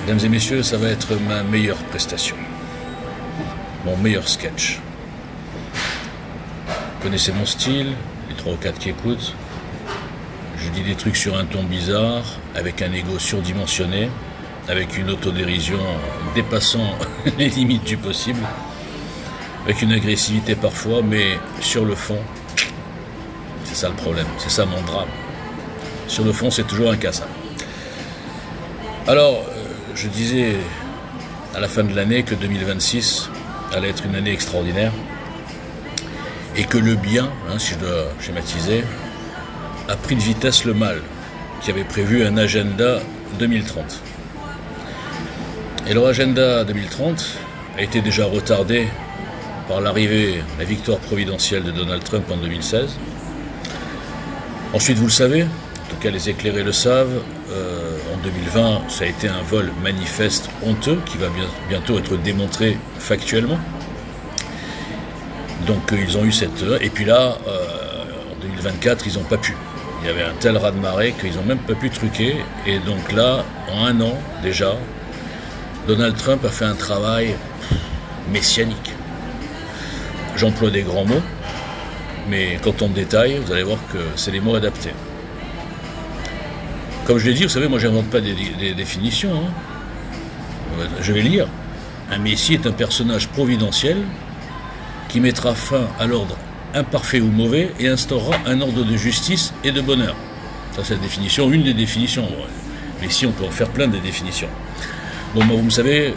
Mesdames et messieurs, ça va être ma meilleure prestation. Mon meilleur sketch. Vous connaissez mon style, les 3 ou 4 qui écoutent. Je dis des trucs sur un ton bizarre, avec un ego surdimensionné, avec une autodérision dépassant les limites du possible, avec une agressivité parfois, mais sur le fond, c'est ça le problème, c'est ça mon drame. Sur le fond, c'est toujours incassable. Alors, je disais à la fin de l'année que 2026 allait être une année extraordinaire et que le bien, si je dois schématiser, a pris de vitesse le mal, qui avait prévu un agenda 2030. Et leur agenda 2030 a été déjà retardé par la victoire providentielle de Donald Trump en 2016. Ensuite, vous le savez, en tout cas les éclairés le savent, en 2020, ça a été un vol manifeste honteux qui va bientôt être démontré factuellement. Donc ils ont eu cette... Et puis là, en 2024, ils n'ont pas pu. Il y avait un tel raz-de-marée qu'ils n'ont même pas pu truquer. Et donc là, en un an déjà, Donald Trump a fait un travail messianique. J'emploie des grands mots, mais quand on détaille, vous allez voir que c'est les mots adaptés. Comme je l'ai dit, vous savez, moi j'invente pas des définitions. Je vais lire. Un messie est un personnage providentiel qui mettra fin à l'ordre imparfait ou mauvais et instaurera un ordre de justice et de bonheur. Ça c'est la définition, une des définitions. Mais si on peut en faire plein de définitions. Bon, moi, vous le savez,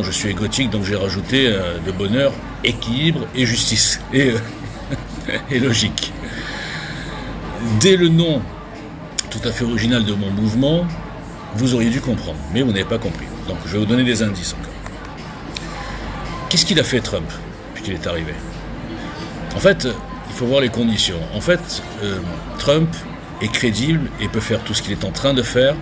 je suis égotique, donc j'ai rajouté de bonheur, équilibre et justice. Et logique. Dès le nom tout à fait original de mon mouvement, vous auriez dû comprendre, mais vous n'avez pas compris. Donc je vais vous donner des indices encore. Qu'est-ce qu'il a fait Trump depuis qu'il est arrivé ? En fait, il faut voir les conditions. En fait, Trump est crédible et peut faire tout ce qu'il est en train de faire,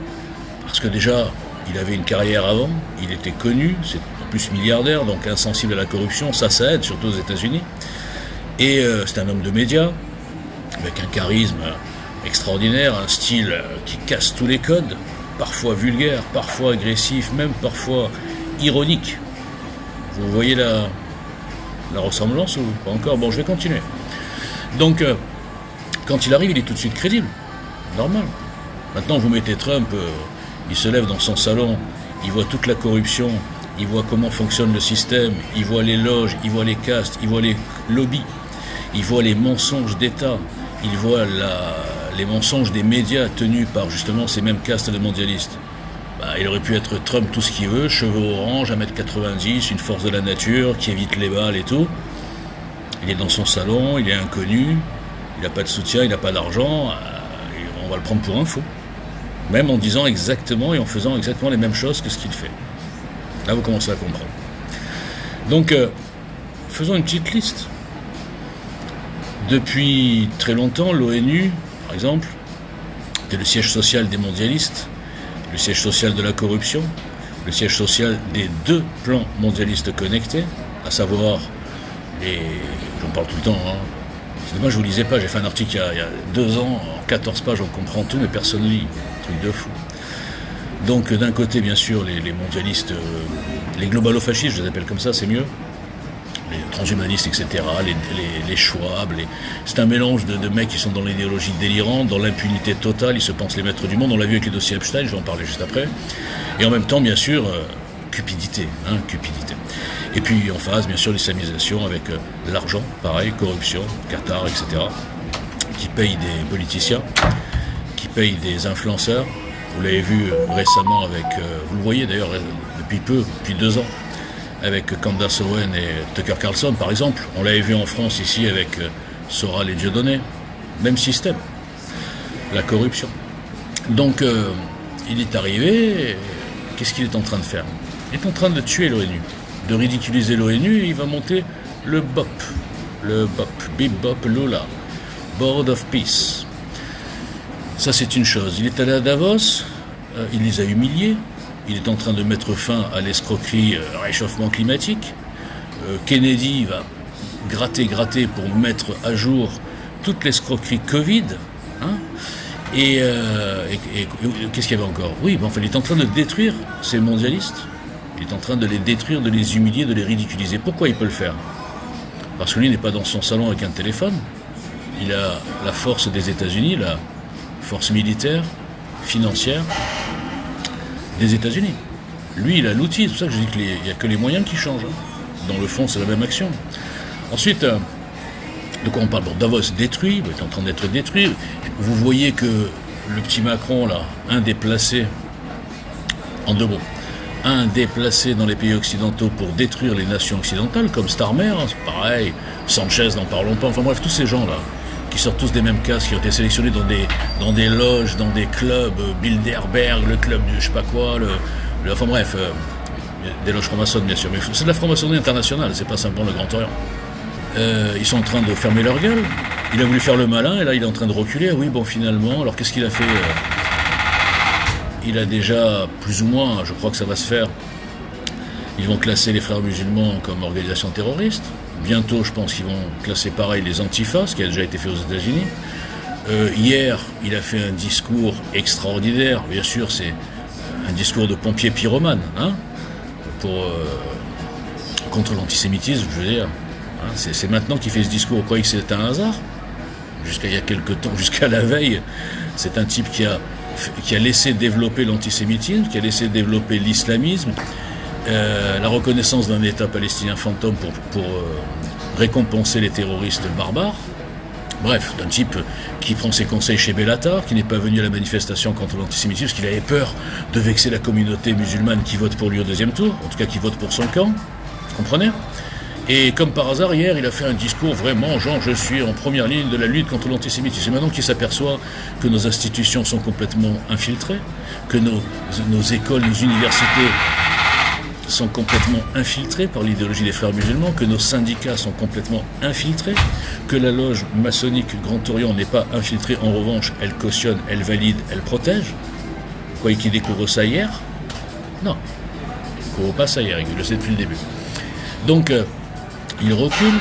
parce que déjà, il avait une carrière avant, il était connu, c'est en plus milliardaire, donc insensible à la corruption, ça aide, surtout aux États-Unis. Et c'est un homme de médias, avec un charisme extraordinaire, un style qui casse tous les codes, parfois vulgaire, parfois agressif, même parfois ironique. Vous voyez la ressemblance ou pas encore ? Bon, je vais continuer. Donc, quand il arrive, il est tout de suite crédible. Normal. Maintenant, vous mettez Trump, il se lève dans son salon, il voit toute la corruption, il voit comment fonctionne le système, il voit les loges, il voit les castes, il voit les lobbies, il voit les mensonges d'État, il voit les mensonges des médias tenus par justement ces mêmes castes de mondialistes. Il aurait pu être Trump tout ce qu'il veut, cheveux orange, 1m90, une force de la nature, qui évite les balles et tout. Il est dans son salon, il est inconnu, il n'a pas de soutien, il n'a pas d'argent, et on va le prendre pour un fou. Même en disant exactement et en faisant exactement les mêmes choses que ce qu'il fait. Là, vous commencez à comprendre. Donc, faisons une petite liste. Depuis très longtemps, l'ONU, par exemple, était le siège social des mondialistes, le siège social de la corruption, le siège social des 2 plans mondialistes connectés, à savoir j'en parle tout le temps, moi je vous lisais pas, j'ai fait un article il y a 2 ans, en 14 pages, on comprend tout, mais personne ne lit, truc de fou. Donc d'un côté, bien sûr, les mondialistes, les globalo-fascistes, je les appelle comme ça, c'est mieux, les transhumanistes, etc., les Schwab, c'est un mélange de mecs qui sont dans l'idéologie délirante, dans l'impunité totale, ils se pensent les maîtres du monde, on l'a vu avec les dossiers Epstein, je vais en parler juste après, et en même temps, bien sûr, cupidité. Et puis en face, bien sûr, l'islamisation avec l'argent, pareil, corruption, Qatar, etc., qui paye des politiciens, qui paye des influenceurs. Vous l'avez vu récemment avec, vous le voyez d'ailleurs depuis 2 ans, avec Candace Owen et Tucker Carlson, par exemple. On l'avait vu en France ici avec Soral et Dieudonné. Même système. La corruption. Donc, il est arrivé, qu'est-ce qu'il est en train de faire ? Il est en train de tuer l'ONU, de ridiculiser l'ONU, et il va monter le BOP, Bip Bop Lola, Board of Peace. Ça, c'est une chose. Il est allé à Davos, il les a humiliés, il est en train de mettre fin à l'escroquerie réchauffement climatique. Kennedy va gratter pour mettre à jour toute l'escroquerie Covid. Et qu'est-ce qu'il y avait encore? Oui, bon, enfin, il est en train de détruire ces mondialistes. Il est en train de les détruire, de les humilier, de les ridiculiser. Pourquoi il peut le faire? Parce que lui n'est pas dans son salon avec un téléphone. Il a la force des États-Unis, la force militaire, financière des États-Unis. Lui, il a l'outil. C'est pour ça que je dis qu'il n'y a que les moyens qui changent. Dans le fond, c'est la même action. Ensuite, de quoi on parle? Bon, Davos détruit, il est en train d'être détruit. Vous voyez que le petit Macron, là, un déplacé, en deux mots, un déplacé dans les pays occidentaux pour détruire les nations occidentales, comme Starmer, hein, c'est pareil, Sanchez, n'en parlons pas, enfin bref, tous ces gens-là, qui sortent tous des mêmes cases, qui ont été sélectionnés dans des loges, dans des clubs, Bilderberg, le club du je sais pas quoi, enfin bref, des loges franc-maçonnes bien sûr, mais c'est de la franc-maçonnerie internationale, c'est pas simplement le Grand Orient. Ils sont en train de fermer leur gueule, il a voulu faire le malin, et là il est en train de reculer, oui bon finalement, alors qu'est-ce qu'il a fait il a déjà, plus ou moins, je crois que ça va se faire, ils vont classer les frères musulmans comme organisation terroriste. Bientôt, je pense qu'ils vont classer pareil les antifas, ce qui a déjà été fait aux États-Unis. Hier, il a fait un discours extraordinaire. Bien sûr, c'est un discours de pompier pyromane, hein, contre l'antisémitisme, je veux dire. Hein, c'est maintenant qu'il fait ce discours. Vous croyez que c'est un hasard? Jusqu'à il y a quelques temps, jusqu'à la veille, c'est un type qui a laissé développer l'antisémitisme, qui a laissé développer l'islamisme, la reconnaissance d'un État palestinien fantôme pour récompenser les terroristes barbares. Bref, d'un type qui prend ses conseils chez Bellatar, qui n'est pas venu à la manifestation contre l'antisémitisme, parce qu'il avait peur de vexer la communauté musulmane qui vote pour lui au deuxième tour, en tout cas qui vote pour son camp, vous comprenez? Et comme par hasard, hier, il a fait un discours vraiment, genre, je suis en première ligne de la lutte contre l'antisémitisme. Et maintenant qu'il s'aperçoit que nos institutions sont complètement infiltrées, que nos écoles, nos universités sont complètement infiltrées par l'idéologie des frères musulmans, que nos syndicats sont complètement infiltrés, que la loge maçonnique Grand Orient n'est pas infiltrée, en revanche, elle cautionne, elle valide, elle protège. Vous croyez qu'il découvre ça hier? Non, il ne découvre pas ça hier, il le sait depuis le début. Donc, il recule,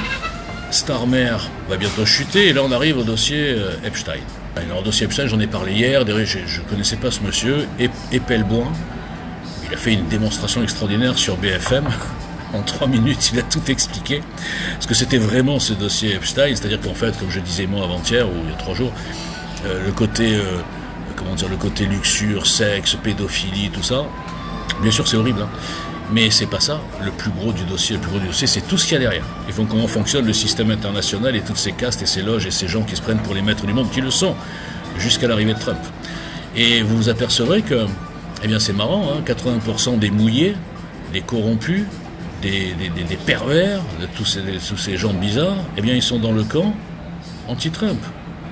Starmer va bientôt chuter, et là on arrive au dossier Epstein. Alors, le dossier Epstein, j'en ai parlé hier, d'ailleurs je ne connaissais pas ce monsieur, Epelboin. Il a fait une démonstration extraordinaire sur BFM. En 3 minutes, il a tout expliqué. Parce que c'était vraiment ce dossier Epstein, c'est-à-dire qu'en fait, comme je disais moi avant-hier, ou il y a 3 jours, le côté luxure, sexe, pédophilie, tout ça, bien sûr c'est horrible, hein. Mais c'est pas ça, le plus gros du dossier, c'est tout ce qu'il y a derrière. Ils font comment fonctionne le système international et toutes ces castes et ces loges et ces gens qui se prennent pour les maîtres du monde, qui le sont, jusqu'à l'arrivée de Trump. Et vous vous apercevrez que, eh bien c'est marrant, hein, 80% des mouillés, des corrompus, des pervers, de tous ces gens bizarres, eh bien ils sont dans le camp anti-Trump,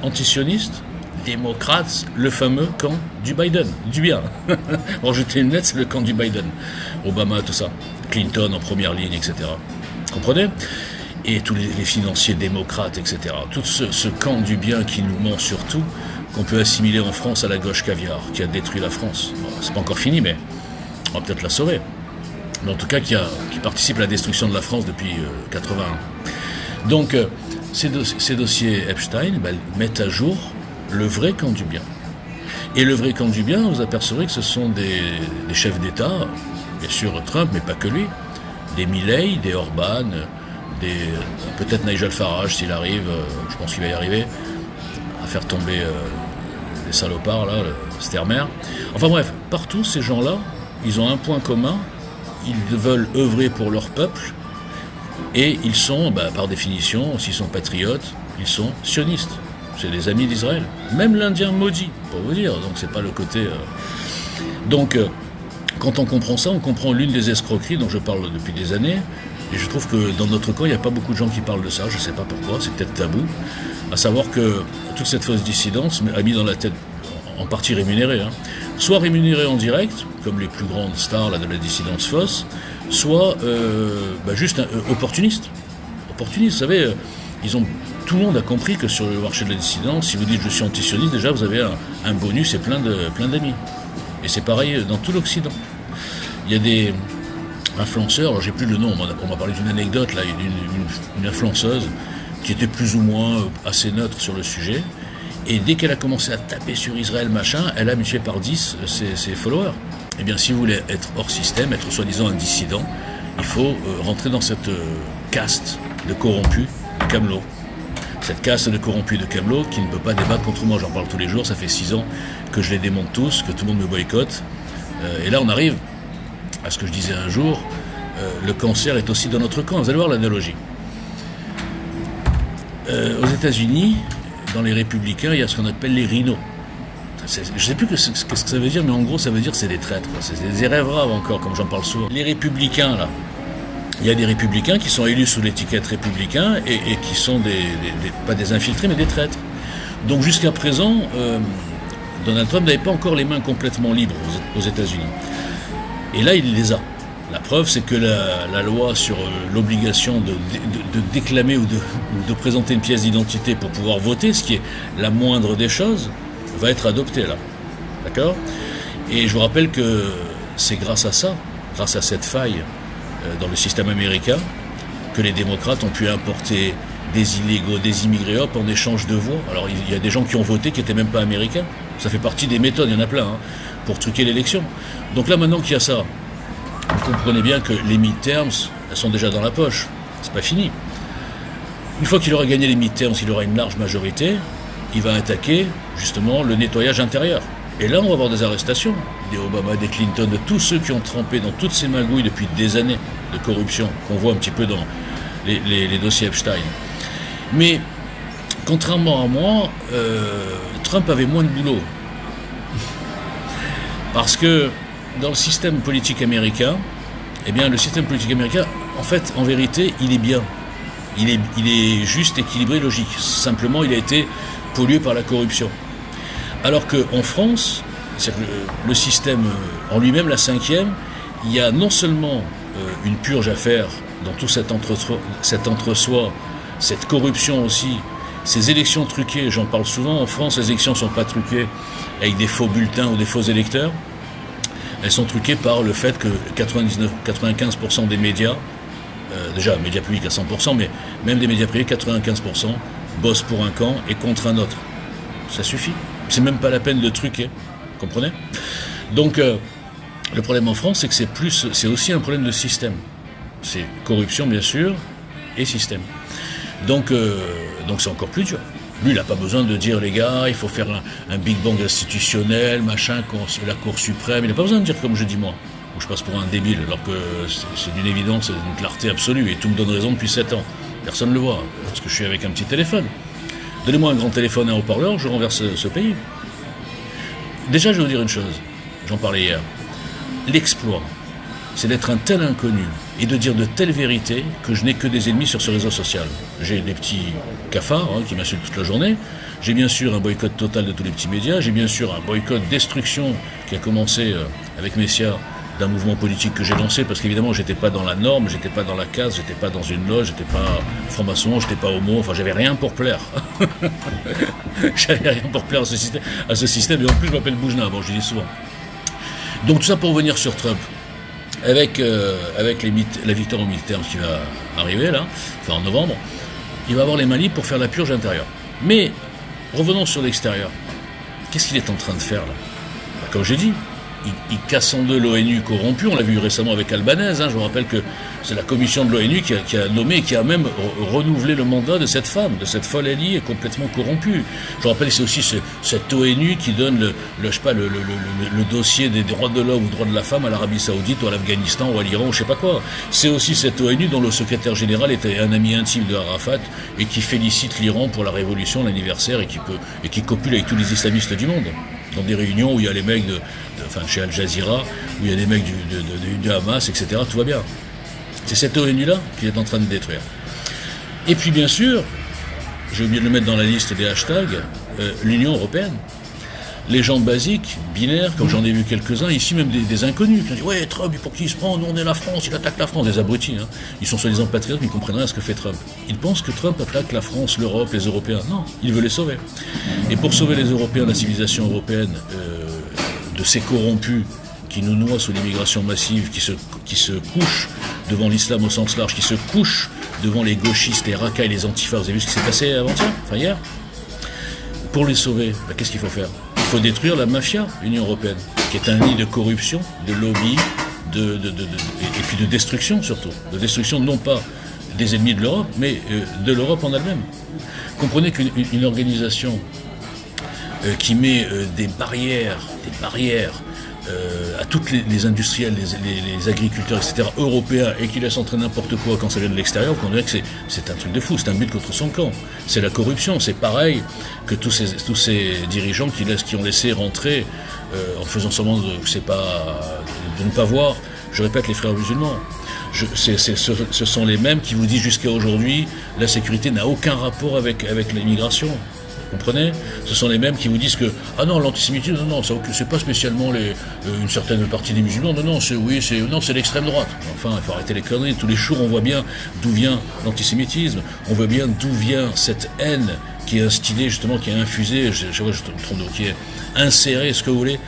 anti-sioniste, démocrates, le fameux camp du Biden, du bien. Rajouter une lettre, c'est le camp du Biden. Obama, tout ça. Clinton en première ligne, etc. Comprenez? Et tous les financiers démocrates, etc. Tout ce camp du bien qui nous ment surtout, qu'on peut assimiler en France à la gauche caviar, qui a détruit la France. Bon, c'est pas encore fini, mais on va peut-être la sauver. Mais en tout cas, qui participe à la destruction de la France depuis 81. Donc, ces dossiers Epstein mettent à jour le vrai camp du bien. Et le vrai camp du bien, vous apercevrez que ce sont des chefs d'État, bien sûr Trump, mais pas que lui, des Milley, des Orban, peut-être Nigel Farage s'il arrive, je pense qu'il va y arriver, à faire tomber les salopards, là, le Starmer. Enfin bref, partout ces gens-là, ils ont un point commun, ils veulent œuvrer pour leur peuple, et ils sont, par définition, s'ils sont patriotes, ils sont sionistes. C'est des amis d'Israël. Même l'Indien maudit, pour vous dire. Donc c'est pas le côté... Donc, quand on comprend ça, on comprend l'une des escroqueries dont je parle depuis des années. Et je trouve que dans notre camp, il n'y a pas beaucoup de gens qui parlent de ça. Je ne sais pas pourquoi, c'est peut-être tabou. À savoir que toute cette fausse dissidence a mis dans la tête, en partie rémunérée, hein, soit rémunérée en direct, comme les plus grandes stars là, de la dissidence fausse, soit juste opportuniste. Opportuniste, vous savez, tout le monde a compris que sur le marché de la dissidence, si vous dites je suis antisioniste, déjà vous avez un bonus et plein d'amis. Et c'est pareil dans tout l'Occident. Il y a des influenceurs, alors j'ai plus le nom, on m'a parlé d'une anecdote, là, une influenceuse qui était plus ou moins assez neutre sur le sujet, Et dès qu'elle a commencé à taper sur Israël, machin, elle a multiplié par 10 ses followers. Eh bien, si vous voulez être hors système, être soi-disant un dissident, il faut rentrer dans cette caste de corrompus de Camelot. Cette caste de corrompus de Camelot qui ne peut pas débattre contre moi. J'en parle tous les jours, ça fait 6 ans que je les démonte tous, que tout le monde me boycotte. Et là, on arrive à ce que je disais un jour, le cancer est aussi dans notre camp. Vous allez voir l'analogie. Aux États-Unis, dans les républicains, il y a ce qu'on appelle les rhinos. Je ne sais plus ce que ça veut dire, mais en gros, ça veut dire que c'est des traîtres. C'est des rêves encore, comme j'en parle souvent. Les républicains, là, il y a des républicains qui sont élus sous l'étiquette républicain et qui sont pas des infiltrés, mais des traîtres. Donc jusqu'à présent, Donald Trump n'avait pas encore les mains complètement libres aux États-Unis. Et là, il les a. La preuve, c'est que la loi sur l'obligation de déclamer ou de présenter une pièce d'identité pour pouvoir voter, ce qui est la moindre des choses, va être adoptée là. D'accord ? Et je vous rappelle que c'est grâce à ça, grâce à cette faille dans le système américain, que les démocrates ont pu importer des illégaux, des immigrés, hop, en échange de voix. Alors il y a des gens qui ont voté qui n'étaient même pas américains. Ça fait partie des méthodes, il y en a plein, pour truquer l'élection. Donc là, maintenant qu'il y a ça, vous comprenez bien que les midterms, elles sont déjà dans la poche. C'est pas fini. Une fois qu'il aura gagné les midterms, il aura une large majorité, il va attaquer, justement, le nettoyage intérieur. Et là, on va avoir des arrestations, des Obama, des Clinton, de tous ceux qui ont trempé dans toutes ces magouilles depuis des années de corruption, qu'on voit un petit peu dans les dossiers Epstein. Mais, contrairement à moi, Trump avait moins de boulot. Parce que, dans le système politique américain, eh bien, le système politique américain, en fait, en vérité, il est bien. Il est juste, équilibré, logique. Simplement, il a été pollué par la corruption. Alors qu'en France, le système en lui-même, la 5e, il y a non seulement une purge à faire dans tout cet entre-soi, cette corruption aussi, ces élections truquées, j'en parle souvent, en France, les élections ne sont pas truquées avec des faux bulletins ou des faux électeurs. Elles sont truquées par le fait que 95% des médias, déjà médias publics à 100%, mais même des médias privés, 95% bossent pour un camp et contre un autre. Ça suffit. C'est même pas la peine de truquer. Vous comprenez ? Donc, le problème en France, c'est que c'est aussi un problème de système. C'est corruption, bien sûr, et système. Donc c'est encore plus dur. Lui, il n'a pas besoin de dire, les gars, il faut faire un Big Bang institutionnel, machin, la Cour suprême. Il n'a pas besoin de dire comme je dis moi, où je passe pour un débile, alors que c'est d'une évidence, c'est d'une clarté absolue, et tout me donne raison depuis 7 ans. Personne ne le voit, parce que je suis avec un petit téléphone. Donnez-moi un grand téléphone et un haut-parleur, je renverse ce pays. Déjà, je vais vous dire une chose, j'en parlais hier. L'exploit, c'est d'être un tel inconnu et de dire de telles vérités que je n'ai que des ennemis sur ce réseau social. J'ai des petits cafards qui m'insultent toute la journée. J'ai bien sûr un boycott total de tous les petits médias. J'ai bien sûr un boycott destruction qui a commencé avec Messia d'un mouvement politique que j'ai lancé parce qu'évidemment j'étais pas dans la norme, j'étais pas dans la case, j'étais pas dans une loge, j'étais pas franc-maçon, j'étais pas homo, enfin j'avais rien pour plaire. J'avais rien pour plaire à ce système et en plus je m'appelle Boujna, bon je dis souvent. Donc tout ça pour revenir sur Trump. Avec la victoire au midterm qui va arriver là, enfin en novembre, il va avoir les mains libres pour faire la purge intérieure. Mais revenons sur l'extérieur. Qu'est-ce qu'il est en train de faire là ? Comme j'ai dit, il casse en deux l'ONU corrompue. On l'a vu récemment avec Albanese. Je vous rappelle que c'est la commission de l'ONU qui a nommé et qui a même renouvelé le mandat de cette femme, de cette folle alliée complètement corrompue. Je vous rappelle que c'est aussi cette ONU qui donne le dossier des droits de l'homme ou droits de la femme à l'Arabie Saoudite ou à l'Afghanistan ou à l'Iran ou je sais pas quoi. C'est aussi cette ONU dont le secrétaire général était un ami intime de Arafat et qui félicite l'Iran pour la révolution, l'anniversaire et qui copule avec tous les islamistes du monde. Dans des réunions où il y a les mecs chez Al Jazeera, où il y a des mecs du Hamas, etc. Tout va bien. C'est cette ONU-là qu'il est en train de détruire. Et puis bien sûr, j'ai oublié de le mettre dans la liste des hashtags, l'Union européenne. Les gens basiques, binaires, comme j'en ai vu quelques-uns, ici même des inconnus, qui ont dit « Ouais, Trump, pour qui il se prend, nous on est la France, il attaque la France », des abrutis. Ils sont soi-disant patriotes, mais ils ne comprennent rien à ce que fait Trump. Ils pensent que Trump attaque la France, l'Europe, les Européens. Non, il veut les sauver. Et pour sauver les Européens, la civilisation européenne, de ces corrompus qui nous noient sous l'immigration massive, qui se couchent devant l'islam au sens large, qui se couchent devant les gauchistes, les racailles, les antifas. Vous avez vu ce qui s'est passé avant-hier, enfin hier ? Pour les sauver, qu'est-ce qu'il faut faire? Il faut détruire la mafia, l'Union européenne, qui est un nid de corruption, de lobby, et puis de destruction surtout. De destruction non pas des ennemis de l'Europe, mais de l'Europe en elle-même. Comprenez qu'une organisation qui met des barrières à tous les industriels, les agriculteurs, etc., européens, et qui laissent entrer n'importe quoi quand ça vient de l'extérieur, on dirait que c'est un truc de fou, c'est un but contre son camp. C'est la corruption, c'est pareil que tous ces dirigeants qui ont laissé rentrer, en faisant semblant de ne pas voir, je répète, les frères musulmans. Ce sont les mêmes qui vous disent jusqu'à aujourd'hui, la sécurité n'a aucun rapport avec l'immigration. Vous comprenez? Ce sont les mêmes qui vous disent que l'antisémitisme, c'est pas spécialement une certaine partie des musulmans, c'est l'extrême droite. Enfin, il faut arrêter les conneries. Tous les jours, on voit bien d'où vient l'antisémitisme, on voit bien d'où vient cette haine qui est instillée, justement, qui est infusée, qui est insérée, ce que vous voulez,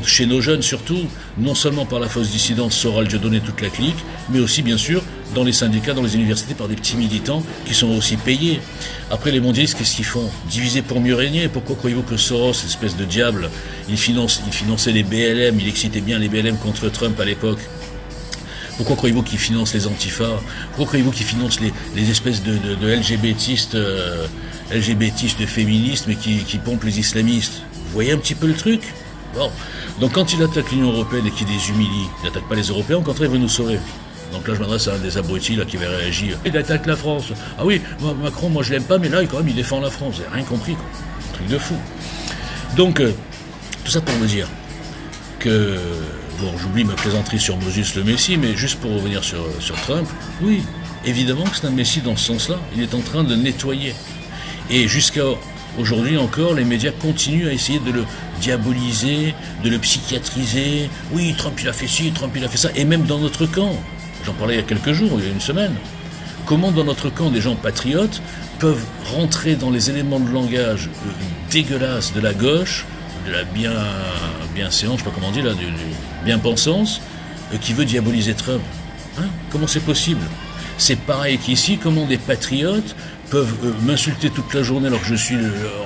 chez nos jeunes surtout, non seulement par la fausse dissidence Soral, Dieudonné, toute la clique, mais aussi, bien sûr, dans les syndicats, dans les universités, par des petits militants qui sont aussi payés. Après, les mondialistes, qu'est-ce qu'ils font? Diviser pour mieux régner. Pourquoi croyez-vous que Soros, cette espèce de diable, il finançait les BLM, il excitait bien les BLM contre Trump à l'époque? Pourquoi croyez-vous qu'il finance les antifas? Pourquoi croyez-vous qu'il finance les espèces de LGBTistes, de féministes, mais qui pompent les islamistes? Vous voyez un petit peu le truc? Bon. Donc quand il attaque l'Union européenne et qu'il les humilie, il n'attaque pas les Européens, au contraire, il veut nous sauver. Donc là, je m'adresse à un des abrutis là, qui va réagir. Il attaque la France. Ah oui, Macron, moi je l'aime pas, mais là, quand même, il défend la France. Vous n'avez rien compris, quoi. Un truc de fou. Donc, tout ça pour vous dire que... Bon, j'oublie ma plaisanterie sur Moses le Messie, mais juste pour revenir sur Trump, oui, évidemment que c'est un Messie dans ce sens-là. Il est en train de nettoyer. Et jusqu'à aujourd'hui encore, les médias continuent à essayer de le diaboliser, de le psychiatriser. Oui, Trump il a fait ci, Trump il a fait ça. Et même dans notre camp, j'en parlais il y a quelques jours, il y a une semaine, comment dans notre camp des gens patriotes peuvent rentrer dans les éléments de langage dégueulasses de la gauche, de la bienséance, je sais pas comment on dit là, du bien-pensance, qui veut diaboliser Trump. Hein? Comment c'est possible? C'est pareil qu'ici, comment des patriotes peuvent m'insulter toute la journée alors que je suis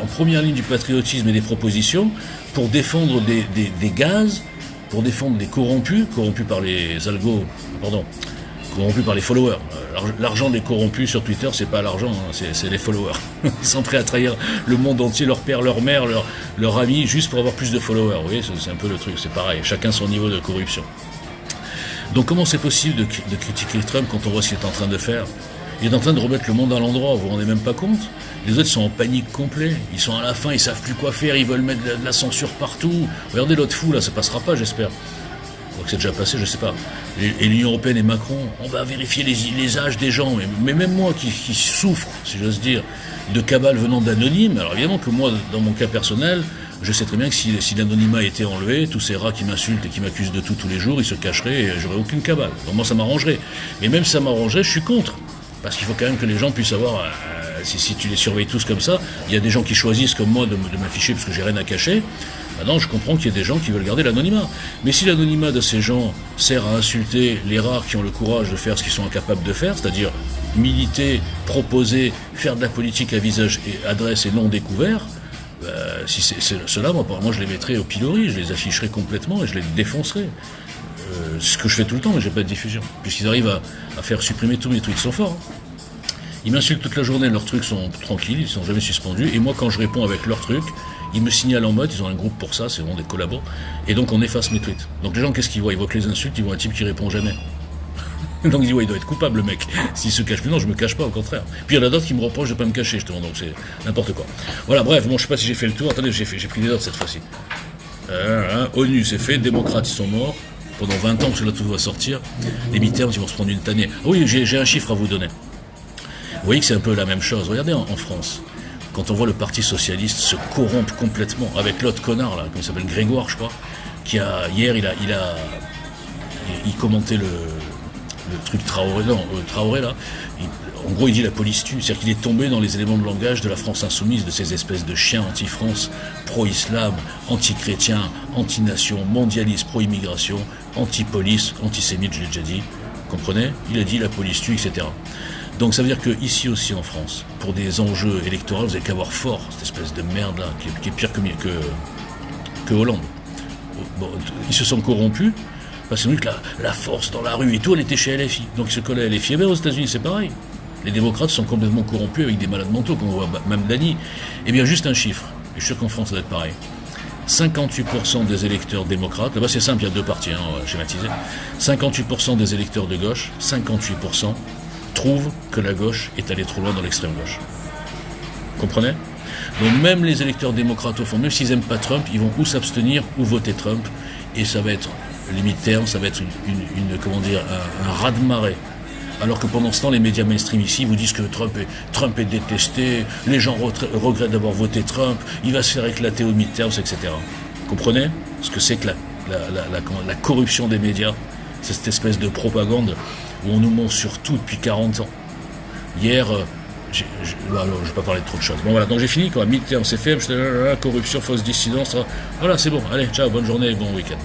en première ligne du patriotisme et des propositions pour défendre des gaz, pour défendre des corrompus par les corrompus par les followers. L'argent des corrompus sur Twitter, c'est pas l'argent, hein, c'est les followers. Ils sont prêts à trahir le monde entier, leur père, leur mère, leur ami, juste pour avoir plus de followers. Vous voyez, c'est un peu le truc, c'est pareil, chacun son niveau de corruption. Donc comment c'est possible de critiquer Trump quand on voit ce qu'il est en train de faire? Il est en train de remettre le monde à l'endroit, vous vous rendez même pas compte? Les autres sont en panique complète, ils sont à la fin, ils savent plus quoi faire, ils veulent mettre de la censure partout. Regardez l'autre fou là, ça passera pas, j'espère. C'est déjà passé, je sais pas. Et l'Union européenne et Macron, on va vérifier les âges des gens. Mais même moi qui souffre, si j'ose dire, de cabales venant d'anonymes, alors évidemment que moi, dans mon cas personnel, je sais très bien que si l'anonymat était enlevé, tous ces rats qui m'insultent et qui m'accusent de tout tous les jours, ils se cacheraient et j'aurais aucune cabale. Donc moi, ça m'arrangerait. Mais même si ça m'arrangerait, je suis contre. Parce qu'il faut quand même que les gens puissent avoir... si tu les surveilles tous comme ça, il y a des gens qui choisissent comme moi de m'afficher parce que j'ai rien à cacher. Maintenant, je comprends qu'il y a des gens qui veulent garder l'anonymat. Mais si l'anonymat de ces gens sert à insulter les rares qui ont le courage de faire ce qu'ils sont incapables de faire, c'est-à-dire militer, proposer, faire de la politique à visage et adresse et non découvert, si c'est cela, moi je les mettrais au pilori, je les afficherais complètement et je les défoncerais. Ce que je fais tout le temps, mais j'ai pas de diffusion. Puisqu'ils arrivent à faire supprimer tous mes trucs, ils sont forts. Hein. Ils m'insultent toute la journée, leurs trucs sont tranquilles, ils sont jamais suspendus. Et moi, quand je réponds avec leurs trucs, ils me signalent en mode, ils ont un groupe pour ça, c'est vraiment des collabos. Et donc on efface mes tweets. Donc les gens, qu'est-ce qu'ils voient? Ils voient que les insultes, ils voient un type qui répond jamais. Donc ils disent, ouais, il doit être coupable, le mec. S'il se cache plus, non, je me cache pas, au contraire. Puis il y en a d'autres qui me reprochent de pas me cacher, justement, donc c'est n'importe quoi. Voilà, bref, bon, je sais pas si j'ai fait le tour. Attendez, j'ai pris des notes cette fois-ci. ONU, c'est fait, démocrates, ils sont morts. Pendant 20 ans, parce que là tout va sortir. Les midterms, ils vont se prendre une tannée. Ah oui, j'ai un chiffre à vous donner. Vous voyez que c'est un peu la même chose. Regardez en France, quand on voit le Parti Socialiste se corrompre complètement avec l'autre connard, là, comme il s'appelle Grégoire, je crois, hier, il commentait le truc Traoré, là. En gros, il dit la police tue. C'est-à-dire qu'il est tombé dans les éléments de langage de la France insoumise, de ces espèces de chiens anti-France, pro-islam, anti-chrétien, anti-nation, mondialiste, pro-immigration, anti-police, antisémite, je l'ai déjà dit. Comprenez? Il a dit la police tue, etc. Donc ça veut dire qu'ici aussi en France, pour des enjeux électoraux, vous n'avez qu'à voir Fort, cette espèce de merde là, qui est pire que Hollande. Bon, ils se sont corrompus, parce que la force dans la rue et tout, elle était chez LFI. Donc ils se collaient à LFI. Et bien aux États-Unis, c'est pareil. Les démocrates sont complètement corrompus avec des malades mentaux, comme on voit même Dany. Eh bien, juste un chiffre, et je suis sûr qu'en France, ça doit être pareil. 58% des électeurs démocrates, là-bas c'est simple, il y a deux partis, schématisé. 58% des électeurs de gauche, 58% trouvent que la gauche est allée trop loin dans l'extrême gauche. Comprenez ? Donc même les électeurs démocrates au fond, même s'ils n'aiment pas Trump, ils vont ou s'abstenir ou voter Trump, et ça va être, les mi-termes, ça va être un raz-de-marée. Alors que pendant ce temps, les médias mainstream ici vous disent que Trump est détesté, les gens regrettent d'avoir voté Trump, il va se faire éclater aux midterms, etc. Comprenez ce que c'est que la corruption des médias? C'est cette espèce de propagande où on nous ment sur tout depuis 40 ans. Hier, je ne vais pas parler de trop de choses. Bon voilà, donc j'ai fini quoi, midterms, c'est fait, corruption, fausse dissidence, voilà, c'est bon, allez, ciao, bonne journée, bon week-end.